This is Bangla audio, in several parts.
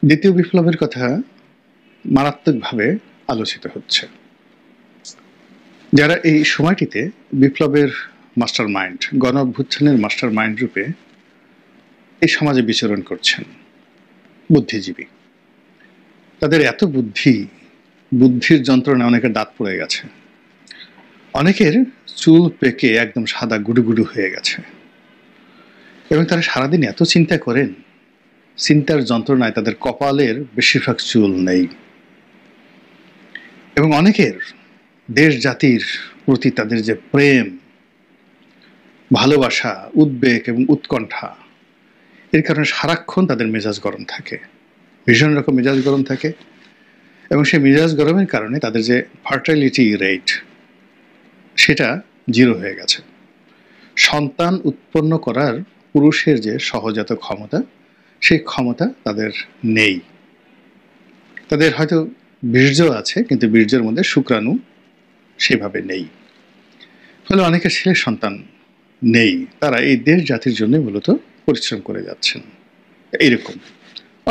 দ্বিতীয় বিপ্লবের কথা মারাত্মকভাবে আলোচিত হচ্ছে। যারা এই সময়টিতে বিপ্লবের মাস্টার মাইন্ড, গণ অভ্যুত্থানের মাস্টার মাইন্ড রূপে এই সমাজে বিচরণ করছেন, বুদ্ধিজীবী। তাদের এত বুদ্ধির যন্ত্রণা অনেকের দাঁত পড়ে গেছে, অনেকের চুল পেকে একদম সাদা গুডুগুডু হয়ে গেছে, এবং তারা সারাদিন এত চিন্তা করেন, চিন্তার যন্ত্রণায় তাদের কপালের বেশিরভাগ চুল নেই। এবং অনেকের দেশ জাতির প্রতি তাদের যে প্রেম, ভালোবাসা, উদ্বেগ এবং উৎকণ্ঠা, এর কারণে সারাক্ষণ তাদের মেজাজ গরম থাকে, ভীষণ রকম মেজাজ গরম থাকে। এবং সেই মেজাজ গরমের কারণে তাদের যে ফার্টিলিটি রেট সেটা 0 হয়ে গেছে। সন্তান উৎপন্ন করার পুরুষের যে সহজাত ক্ষমতা, সেই ক্ষমতা তাদের নেই। তাদের হয়তো বীর্য আছে, কিন্তু বীর্যের মধ্যে শুক্রাণু সেভাবে নেই। ফলে অনেকের ছেলে সন্তান নেই। তারা এই দেশ জাতির জন্য মূলত পরিশ্রম করে যাচ্ছেন। এইরকম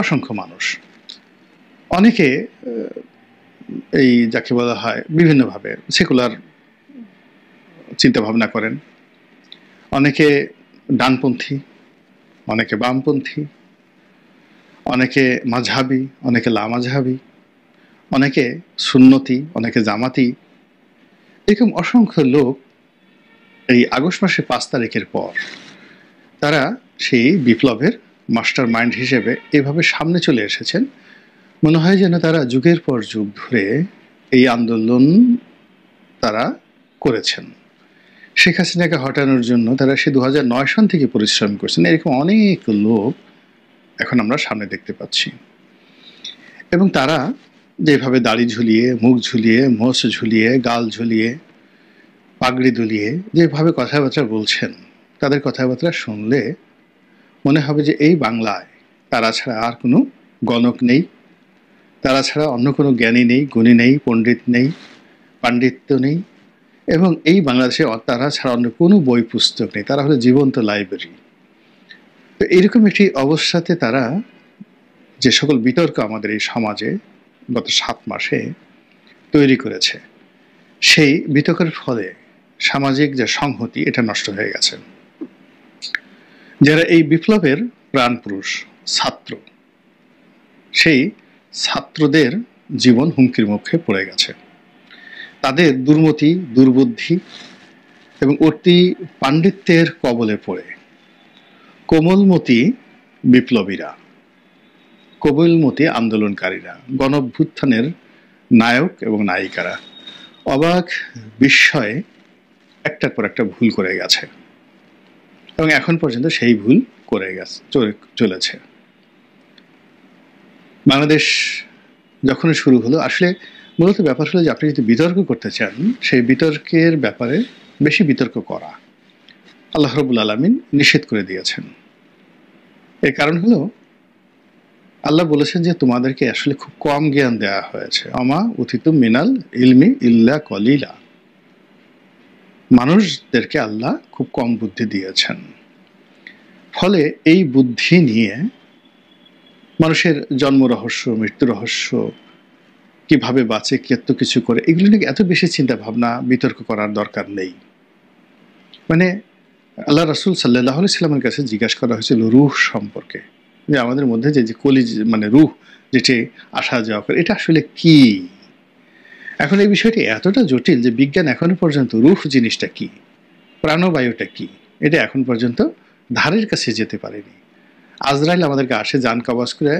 অসংখ্য মানুষ। অনেকে এই যাকে বলা হয় বিভিন্নভাবে সেকুলার চিন্তা ভাবনা করেন, অনেকে ডানপন্থী, অনেকে বামপন্থী, অনেকে মাঝহাবি, অনেকে লামাঝহাবি, অনেকে সুন্নতি, অনেকে জামাতি। এরকম অসংখ্য লোক এই আগস্ট মাসের 5 তারিখের পর তারা সেই বিপ্লবের মাস্টার মাইন্ড হিসেবে এভাবে সামনে চলে এসেছেন। মনে হয় যেন তারা যুগের পর যুগ ধরে এই আন্দোলন তারা করেছেন। শেখ হাসিনাকে হটানোর জন্য তারা সে 2009 সন থেকে পরিশ্রম করছেন। এরকম অনেক লোক এখন আমরা সামনে দেখতে পাচ্ছি। এবং তারা যেভাবে দাড়ি ঝুলিয়ে, মুখ ঝুলিয়ে, মোষ ঝুলিয়ে, গাল ঝুলিয়ে, পাগড়ি দুলিয়ে যেভাবে কথাবার্তা বলছেন, তাদের কথাবার্তা শুনলে মনে হবে যে এই বাংলায় তারা ছাড়া আর কোনো গণক নেই, তারা ছাড়া অন্য কোনো জ্ঞানী নেই, গুণী নেই, পণ্ডিত নেই, পাণ্ডিত্য নেই, এবং এই বাংলাদেশে তারা ছাড়া অন্য কোনো বই পুস্তক নেই। তারা হলো জীবন্ত লাইব্রেরি। তো এইরকম একটি অবস্থাতে তারা যে সকল বিতর্ক আমাদের এই সমাজে গত 7 মাসে তৈরি করেছে, সেই বিতর্কের ফলে সামাজিক যে সংহতি এটা নষ্ট হয়ে গেছে। যারা এই বিপ্লবের প্রাণপুরুষ ছাত্র, সেই ছাত্রদের জীবন হুমকির মুখে পড়ে গেছে। তাদের দুর্মতি, দুর্বুদ্ধি এবং অতি পাণ্ডিত্যের কবলে পড়ে কোমলমতি বিপ্লবীরা, কোমলমতি আন্দোলনকারীরা, গণঅভ্যুত্থানের নায়ক এবং নায়িকারা অবাক বিস্ময়ে একটার পর একটা ভুল করে গেছে, এবং এখন পর্যন্ত সেই ভুল করে চলেছে। বাংলাদেশ যখন শুরু হলো, আসলে মূলত ব্যাপার হলো যে আপনি যদি বিতর্ক করতে চান, সেই বিতর্কের ব্যাপারে বেশি বিতর্ক করা আল্লাহ রাব্বুল আলামিন নিষেধ করে দিয়েছেন। এর কারণ হলো আল্লাহ বলেছেন যে তোমাদেরকে আসলে খুব কম জ্ঞান দেওয়া হয়েছে। আমা উতিতুম মিনাল ইলমি ইল্লা কলিলা। মানুষদেরকে আল্লাহ খুব কম বুদ্ধি দিয়েছেন। ফলে এই বুদ্ধি নিয়ে মানুষের জন্ম রহস্য, মৃত্যু রহস্য, কিভাবে বাঁচে, কত কিছু করে, এগুলো নিয়ে এত বেশি চিন্তা ভাবনা বিতর্ক করার দরকার নেই। মানে আল্লাহ রাসূল সাল্লাল্লাহু আলাইহি সাল্লামের কাছে জিজ্ঞাসা করা হয়েছিল রূহ সম্পর্কে, যে আমাদের মধ্যে যে কলিজ মানে রূহ যেটি আসা যাওয়া করে, এটা আসলে কি? এখন এই বিষয়টি এতটা জটিল যে বিজ্ঞান এখনো পর্যন্ত রূহ জিনিসটা কি, প্রাণবায়ুটা কি, এটা এখন পর্যন্ত ধারের কাছে যেতে পারেনি। আজরাইল আমাদেরকে আসে, যান কবজ করে